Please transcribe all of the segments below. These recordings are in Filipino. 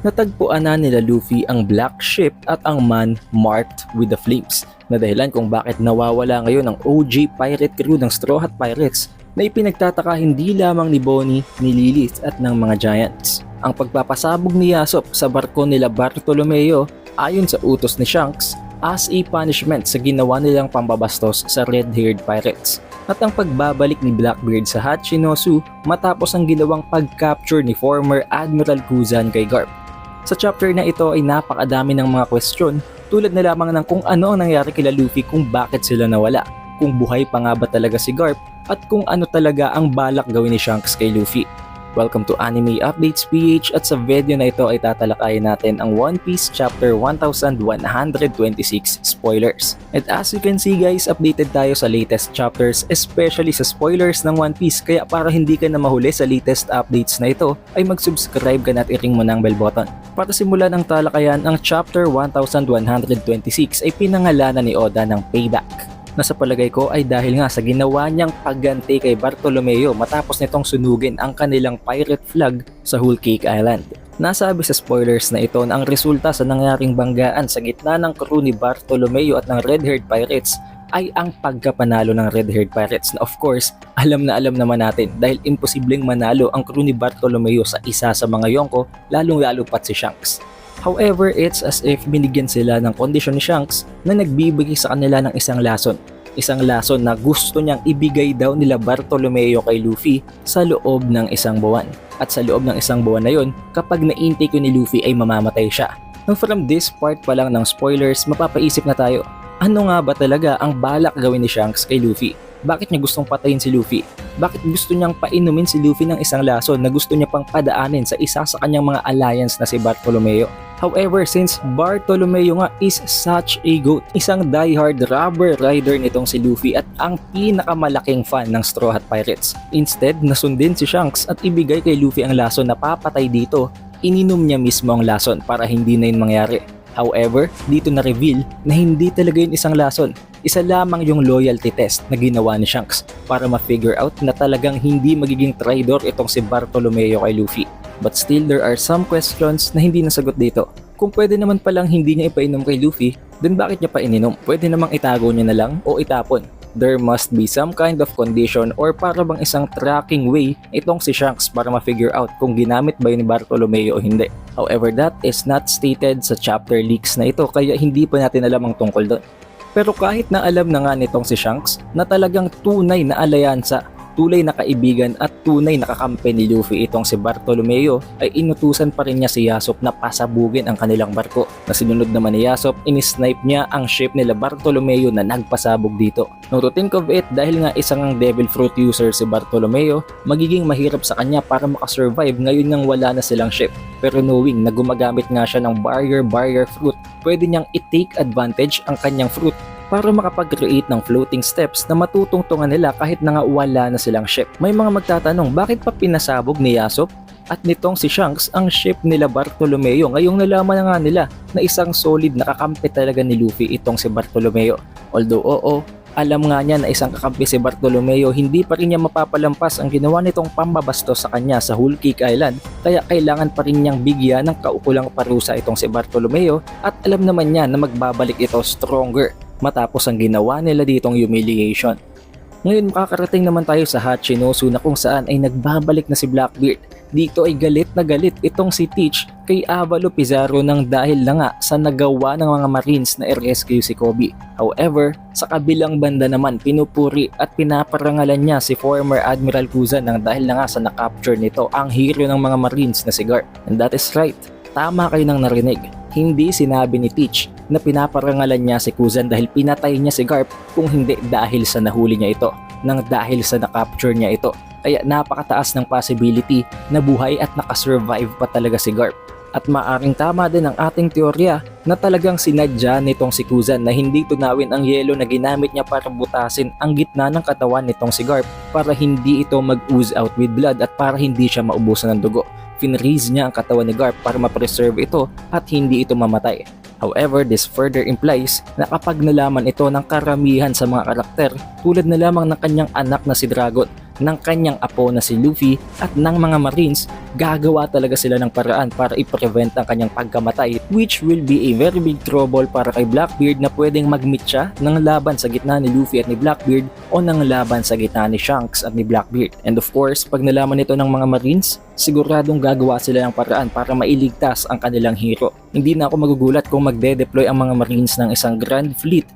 natagpuan na nila Luffy ang Black Ship at ang man marked with the flames, na dahilan kung bakit nawawala ngayon ang OG pirate crew ng Straw Hat Pirates na ipinagtataka hindi lamang ni Bonnie, ni Lilith at ng mga Giants. Ang pagpapasabog ni Yasop sa barko nila Bartolomeo ayon sa utos ni Shanks as a punishment sa ginawa nilang pambabastos sa red-haired pirates, at ang pagbabalik ni Blackbeard sa Hachinosu matapos ang ginawang pag-capture ni former Admiral Kuzan kay Garp. Sa chapter na ito ay napakadami ng mga question tulad na lamang ng kung ano ang nangyari kila Luffy, kung bakit sila nawala, kung buhay pa nga ba talaga si Garp, at kung ano talaga ang balak gawin ni Shanks kay Luffy. Welcome to Anime Updates PH, at sa video na ito ay tatalakayin natin ang One Piece Chapter 1126 spoilers. And as you can see guys, updated tayo sa latest chapters, especially sa spoilers ng One Piece, kaya para hindi ka na mahuli sa latest updates na ito ay mag-subscribe ka na at i-ring mo ng bell button. Para simulan ang talakayan, ang Chapter 1126 ay pinangalanan ni Oda ng Payback, na sa palagay ko ay dahil nga sa ginawa niyang pagganti kay Bartolomeo matapos nitong sunugin ang kanilang pirate flag sa Whole Cake Island. Nasabi sa spoilers na ito na ang resulta sa nangyaring banggaan sa gitna ng crew ni Bartolomeo at ng red-haired pirates ay ang pagkapanalo ng red-haired pirates, na of course alam na alam naman natin dahil imposibleng manalo ang crew ni Bartolomeo sa isa sa mga Yonko, lalong-lalo pat si Shanks. However, it's as if binigyan sila ng kondisyon ni Shanks na nagbibigay sa kanila ng isang lason. Isang lason na gusto niyang ibigay daw nila Bartolomeo kay Luffy sa loob ng isang buwan. At sa loob ng isang buwan na yon, kapag na-intake ni Luffy ay mamamatay siya. And from this part pa lang ng spoilers, mapapaisip na tayo, ano nga ba talaga ang balak gawin ni Shanks kay Luffy? Bakit niya gustong patayin si Luffy? Bakit gusto niyang painumin si Luffy ng isang lason na gusto niya pang padaanin sa isa sa kanyang mga alliance na si Bartolomeo? However, since Bartolomeo nga is such a goat, isang diehard rubber rider nitong si Luffy at ang pinakamalaking fan ng Straw Hat Pirates, instead nasundin si Shanks at ibigay kay Luffy ang lason na papatay dito, ininom niya mismo ang lason para hindi na yun mangyari. However, dito na-reveal na hindi talaga yun isang lason. Isa lamang yung loyalty test na ginawa ni Shanks para ma-figure out na talagang hindi magiging traidor itong si Bartolomeo kay Luffy. But still, there are some questions na hindi nasagot dito. Kung pwede naman palang hindi niya ipainom kay Luffy, then bakit niya pa ininom? Pwede namang itago niya na lang o itapon. There must be some kind of condition or para bang isang tracking way itong si Shanks para ma-figure out kung ginamit ba yun ni Bartolomeo o hindi. However, that is not stated sa chapter leaks na ito, kaya hindi pa natin alam ang tungkol doon. Pero kahit na alam na nga nitong si Shanks na talagang tunay na alyansa, tunay na kaibigan at tunay na kakampi ni Luffy itong si Bartolomeo, ay inutusan pa rin niya si Yasop na pasabugin ang kanilang barko. Na sinunod naman ni Yasop, inisnipe niya ang ship nila Bartolomeo na nagpasabog dito. Now to think of it, dahil nga isang devil fruit user si Bartolomeo, magiging mahirap sa kanya para makasurvive ngayon nang wala na silang ship. Pero knowing na gumagamit nga siya ng barrier fruit, pwede niyang i-take advantage ang kanyang fruit para makapag-create ng floating steps na matutungtungan nila kahit na nga wala na silang ship. May mga magtatanong, bakit pa pinasabog ni Yasop at nitong si Shanks ang ship nila Bartolomeo? Ngayong nalaman na nga nila na isang solid na kakampi talaga ni Luffy itong si Bartolomeo. Although oo, alam nga niya na isang kakampi si Bartolomeo, hindi pa rin niya mapapalampas ang ginawa nitong pambabastos sa kanya sa Whole Cake Island, kaya kailangan pa rin niyang bigyan ng kaukulang parusa itong si Bartolomeo, at alam naman niya na magbabalik ito stronger matapos ang ginawa nila ditong humiliation. Ngayon makakarating naman tayo sa Hachinosu na kung saan ay nagbabalik na si Blackbeard. Dito ay galit na galit itong si Teach kay Avalo Pizarro nang dahil na nga sa nagawa ng mga Marines na i-rescue si Kobe. However, sa kabilang banda naman pinupuri at pinaparangalan niya si former Admiral Kuzan nang dahil na nga sa nakapture nito ang hero ng mga Marines na si Garp. And that is right, tama kayo nang narinig. Hindi sinabi ni Teach na pinaparangalan niya si Kuzan dahil pinatay niya si Garp, kung hindi dahil sa nahuli niya ito, nang dahil sa nakapture niya ito. Kaya napakataas ng possibility na buhay at nakasurvive pa talaga si Garp. At maaring tama din ang ating teorya na talagang sinadya nitong si Kuzan na hindi tunawin ang yelo na ginamit niya para butasin ang gitna ng katawan nitong si Garp para hindi ito mag-ooze out with blood at para hindi siya maubusan ng dugo. Finreeze niya ang katawan ni Garp para ma-preserve ito at hindi ito mamatay. However, this further implies na kapag nalaman ito ng karamihan sa mga karakter tulad na lamang ng kanyang anak na si Dragon ng kanyang apo na si Luffy at ng mga Marines, gagawa talaga sila ng paraan para i-prevent ang kanyang pagkamatay, which will be a very big trouble para kay Blackbeard na pwedeng mag-meet siya ng laban sa gitna ni Luffy at ni Blackbeard o ng laban sa gitna ni Shanks at ni Blackbeard. And of course, pag nalaman ito ng mga Marines, siguradong gagawa sila ng paraan para mailigtas ang kanilang hero. Hindi na ako magugulat kung magde-deploy ang mga Marines ng isang Grand Fleet.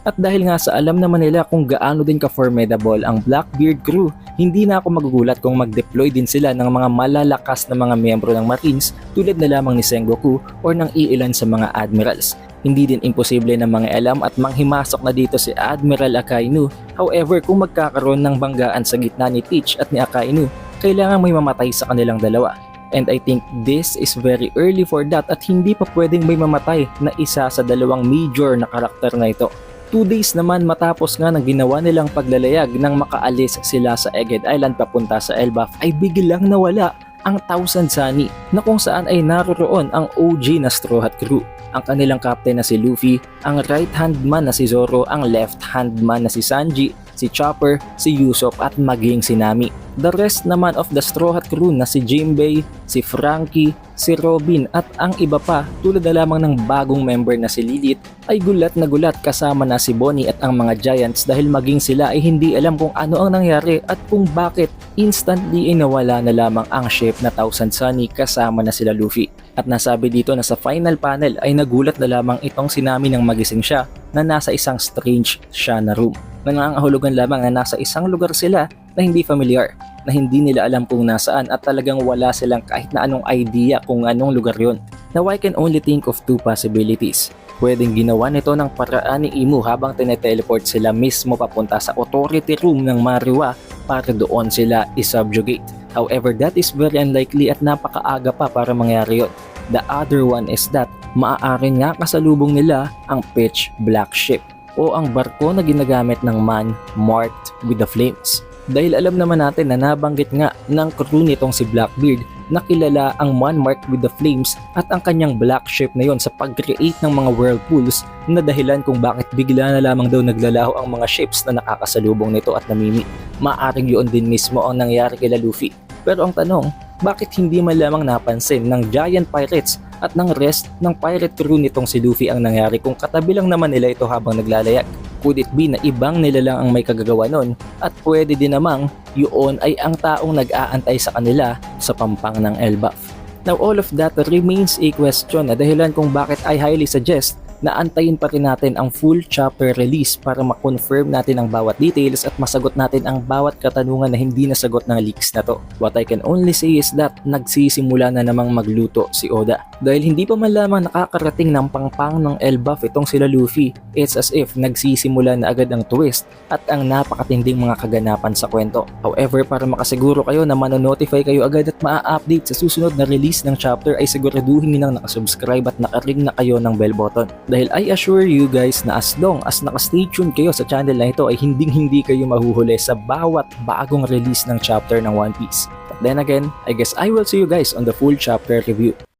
At dahil nga sa alam naman nila kung gaano din ka-formidable ang Blackbeard crew, hindi na ako magugulat kung mag-deploy din sila ng mga malalakas na mga miyembro ng Marines tulad na lamang ni Sengoku o ng iilan sa mga admirals. Hindi din imposible na mga alam at manghimasok na dito si Admiral Akainu. However, kung magkakaroon ng banggaan sa gitna ni Teach at ni Akainu, kailangan may mamatay sa kanilang dalawa. And I think this is very early for that at hindi pa pwedeng may mamatay na isa sa dalawang major na karakter na ito. 2 days naman matapos nga ng ginawa nilang paglalayag nang makaalis sila sa Egghead Island papunta sa Elbaf ay biglang nawala ang Thousand Sunny na kung saan ay naroroon ang OG na Straw Hat crew. Ang kanilang captain na si Luffy, ang right hand man na si Zoro, ang left hand man na si Sanji, si Chopper, si Usopp at maging si Nami. The rest naman of the Straw Hat crew na si Jinbei, si Franky, si Robin at ang iba pa tulad na lamang ng bagong member na si Lilith ay gulat na gulat kasama na si Bonnie at ang mga Giants dahil maging sila ay hindi alam kung ano ang nangyari at kung bakit instantly inawala na lamang ang ship na Thousand Sunny kasama na sila Luffy. At nasabi dito na sa final panel ay nagulat na lamang itong si Nami nang magising siya na nasa isang strange siya na room. Nangangahulugan lamang na nasa isang lugar sila na hindi familiar, na hindi nila alam kung nasaan at talagang wala silang kahit na anong idea kung anong lugar yon. Now I can only think of 2 possibilities. Pwedeng ginawa nito ng paraan ni Imu habang tineteleport sila mismo papunta sa authority room ng Mariwa para doon sila i-subjugate. However, that is very unlikely at napakaaga pa para mangyari yon. The other one is that maaaring nga kasalubong nila ang Pitch Black Ship o ang barko na ginagamit ng man marked with the flames. Dahil alam naman natin na nabanggit nga ng crew nitong si Blackbeard na kilala ang man marked with the flames at ang kanyang black ship na yon sa pag-create ng mga whirlpools na dahilan kung bakit bigla na lamang daw naglalaho ang mga ships na nakakasalubong nito at namimi. Maaring yun din mismo ang nangyari kila Luffy. Pero ang tanong, bakit hindi man lamang napansin ng Giant Pirates at ng rest ng pirate crew nitong si Luffy ang nangyari kung katabi lang naman nila ito habang naglalayag? Could it be na ibang nila lang ang may kagagawa nun at pwede din namang yun ay ang taong nag-aantay sa kanila sa pampang ng Elbaf? Now all of that remains a question na dahilan kung bakit I highly suggest na antayin pa rin natin ang full chapter release para ma-confirm natin ang bawat details at masagot natin ang bawat katanungan na hindi nasagot ng leaks na to. What I can only say is that nagsisimula na namang magluto si Oda. Dahil hindi pa man lamang nakakarating ng pangpang ng Elbaf itong sila Luffy, it's as if nagsisimula na agad ang twist at ang napakatinding mga kaganapan sa kwento. However, para makasiguro kayo na manonotify kayo agad at maa-update sa susunod na release ng chapter ay siguraduhin nyo nang nakasubscribe at nakaring na kayo ng bell button. Dahil I assure you guys na as long as nakastay tuned kayo sa channel na ito ay hindi kayo mahuhuli sa bawat bagong release ng chapter ng One Piece. But then again, I guess I will see you guys on the full chapter review.